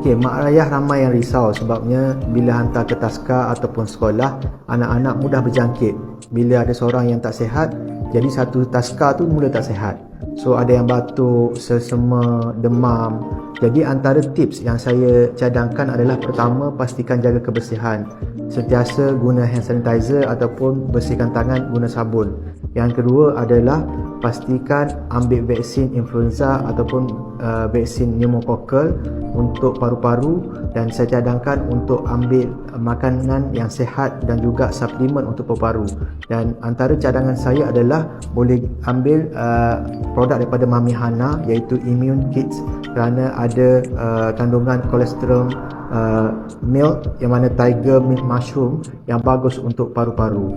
Okey, mak ayah ramai yang risau sebabnya bila hantar ke taska ataupun sekolah, anak-anak mudah berjangkit. Bila ada seorang yang tak sihat, jadi satu taska tu mula tak sihat. So ada yang batuk, sesama, demam. Jadi antara tips yang saya cadangkan adalah pertama, pastikan jaga kebersihan. Sentiasa guna hand sanitizer ataupun bersihkan tangan guna sabun. Yang kedua adalah pastikan ambil vaksin influenza ataupun vaksin pneumokokal untuk paru-paru, dan saya cadangkan untuk ambil makanan yang sihat dan juga suplemen untuk paru-paru. Dan antara cadangan saya adalah boleh ambil produk daripada Mami Hana iaitu Immune Kits kerana ada kandungan kolesterol milk yang mana tiger milk mushroom yang bagus untuk paru-paru.